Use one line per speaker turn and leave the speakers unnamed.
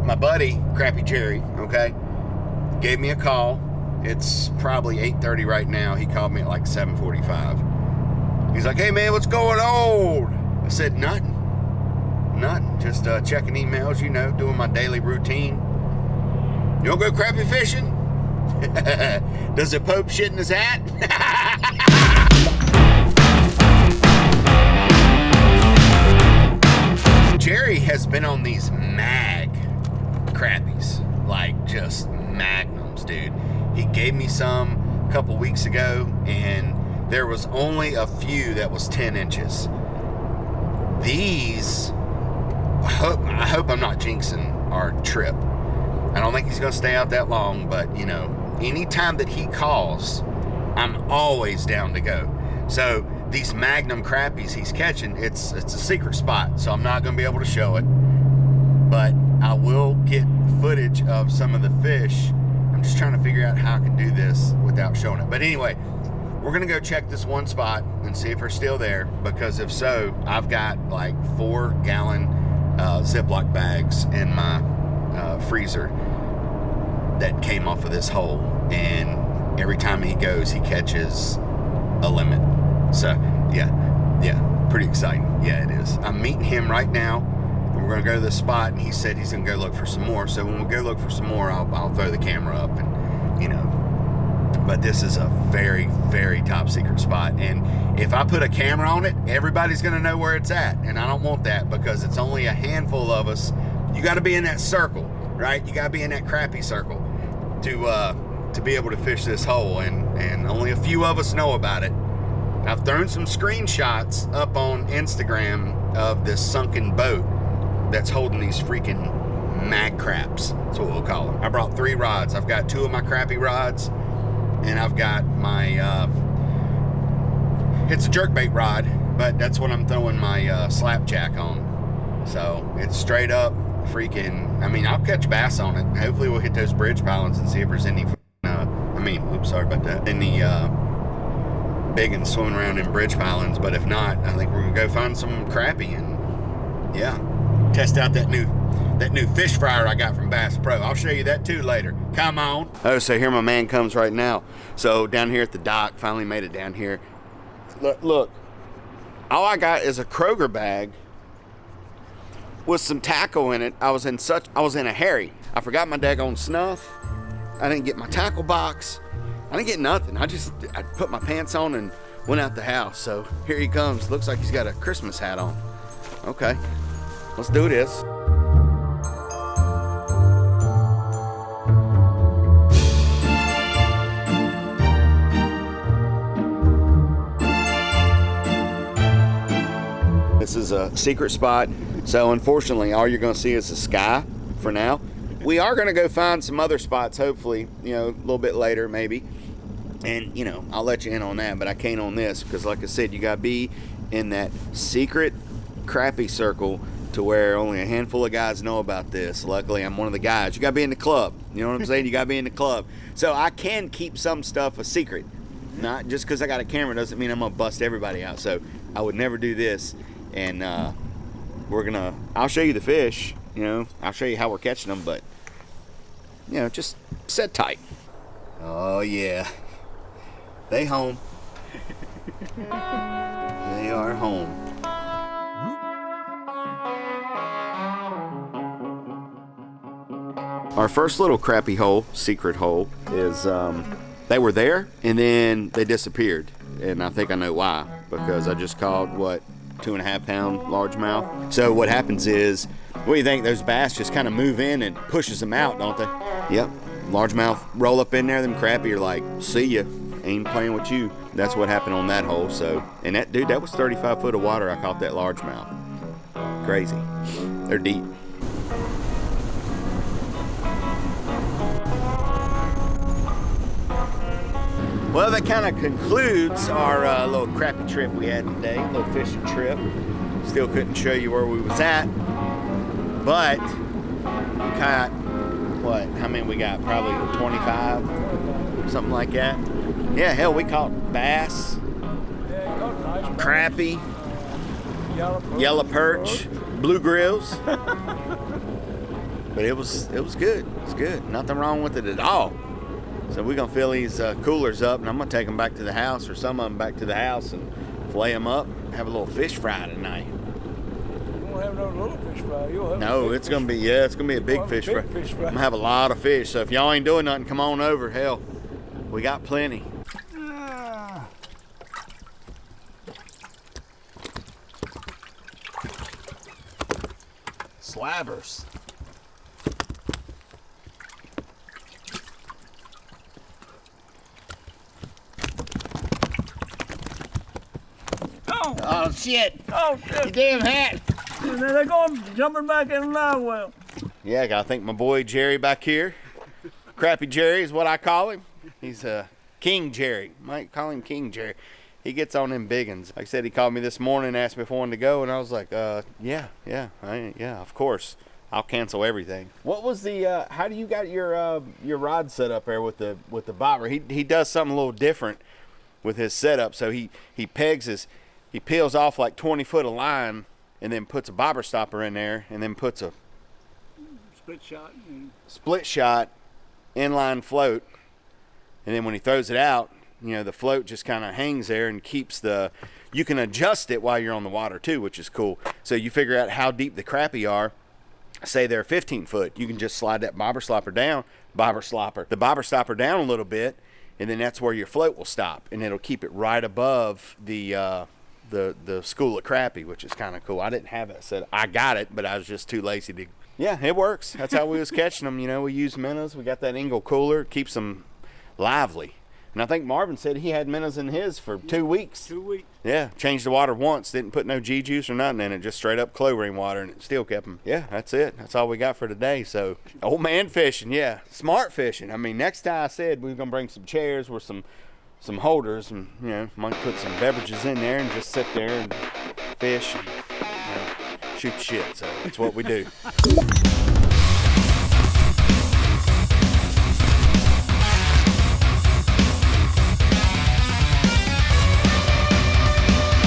my buddy, Crappie Jerry, okay, gave me a call. It's probably 8:30 right now. He called me at like 7:45. He's like, hey man, what's going on? I said, nothing. Just checking emails, you know, doing my daily routine. You wanna go crappie fishing? Does the Pope shit in his hat? Jerry has been on these mag crappies, like just magnums, dude. He gave me some a couple weeks ago, and there was only a few that was 10 inches. These, I hope I'm not jinxing our trip. I don't think he's gonna stay out that long, but you know, anytime that he calls, I'm always down to go. So these magnum crappies he's catching, it's a secret spot, so I'm not gonna be able to show it, but I will get footage of some of the fish. I'm just trying to figure out how I can do this without showing it. But anyway, we're gonna go check this one spot and see if they're still there, because if so, I've got like 4-gallon Ziploc bags in my freezer that came off of this hole, and every time he goes, he catches a limit. So yeah, pretty exciting. Yeah, it is. I'm meeting him right now. We're gonna go to this spot, and he said he's gonna go look for some more. So when we go look for some more, I'll throw the camera up, and you know. But this is a very, very top secret spot, and if I put a camera on it, everybody's gonna know where it's at, and I don't want that, because it's only a handful of us. You got to be in that circle, right? You got to be in that crappie circle to be able to fish this hole, and only a few of us know about it. I've thrown some screenshots up on Instagram of this sunken boat that's holding these freaking mag craps. That's what we'll call them. I brought 3 rods. I've got 2 of my crappie rods, and I've got my it's a jerkbait rod, but that's what I'm throwing my slapjack on. So it's straight up freaking, I mean, I'll catch bass on it. Hopefully we'll hit those bridge pylons and see if there's any sorry about that, any big and swimming around in bridge pylons. But if not, I think we're gonna go find some crappie and yeah, test out that new fish fryer I got from Bass Pro. I'll show you that too later. Come on. Oh, so here my man comes right now. So down here at the dock, finally made it down here. Look, all I got is a Kroger bag with some tackle in it. I was in a hurry. I forgot my daggone snuff. I didn't get my tackle box. I didn't get nothing. I put my pants on and went out the house. So here he comes. Looks like he's got a Christmas hat on. Okay, let's do this. This is a secret spot, so unfortunately all you're going to see is the sky for now. We are going to go find some other spots, hopefully, you know, a little bit later maybe, and you know, I'll let you in on that, but I can't on this, because like I said, you got to be in that secret crappie circle to where only a handful of guys know about this. Luckily I'm one of the guys. You got to be in the club, you know what I'm saying? You got to be in the club, so I can keep some stuff a secret. Not just because I got a camera doesn't mean I'm going to bust everybody out, so I would never do this. And I'll show you the fish, you know, I'll show you how we're catching them, but, you know, just sit tight. Oh, yeah. They home. They are home. Our first little crappie hole, secret hole, is they were there, and then they disappeared. And I think I know why, because I just caught, 2.5 pound largemouth. So what happens is, what do you think? Those bass just kind of move in and pushes them out, don't they? Yep. Largemouth roll up in there. Them crappie are like, see ya. Ain't playing with you. That's what happened on that hole. So, and that dude, that was 35 foot of water. I caught that largemouth. Crazy. They're deep. Well, that kind of concludes our little crappie trip we had today, a little fishing trip. Still couldn't show you where we was at, but we caught, how many we got? Probably 25, something like that. Yeah, hell, we caught bass, crappie, yellow perch, blue grills. But it was good. It was good. Nothing wrong with it at all. So we're gonna fill these coolers up, and I'm gonna take them back to the house, or some of them back to the house, and fillet them up. Have a little fish fry tonight.
You won't have no little fish fry. You'll have
No, it's gonna be it's gonna be a big fish fry.
Fish fry.
I'm gonna have a lot of fish. So if y'all ain't doing nothing, come on over. Hell, we got plenty. Slabbers. Oh shit!
Oh shit!
You damn hat!
They're going jumping back in the live well.
Yeah, I gotta thank my boy Jerry back here. Crappie Jerry is what I call him. He's King Jerry. Might call him King Jerry. He gets on them biggins. Like I said, he called me this morning, asked me if I wanted to go, and I was like, yeah, of course. I'll cancel everything. What was the? How do you got your rod set up there with the bobber? He does something a little different with his setup. So he peels off like 20 foot of line, and then puts a bobber stopper in there, and then puts a split shot inline float, and then when he throws it out, you know, the float just kind of hangs there and keeps you can adjust it while you're on the water too, which is cool. So you figure out how deep the crappie are. Say they're 15 foot, you can just slide that the bobber stopper down a little bit, and then that's where your float will stop, and it'll keep it right above the school of crappie, which is kind of cool. I didn't have it set. I got it, but I was just too lazy to. Yeah, it works. That's how we was catching them. You know, we use minnows. We got that Engel cooler. It keeps them lively. And I think Marvin said he had minnows in his for 2 weeks.
2 weeks.
Yeah, changed the water once. Didn't put no G juice or nothing in it. Just straight up chlorine water, and it still kept them. Yeah, that's it. That's all we got for today. So, old man fishing. Yeah, smart fishing. I mean, next time I said we were gonna bring some chairs with some holders, and you know, might put some beverages in there and just sit there and fish and shoot shit. So that's what we do.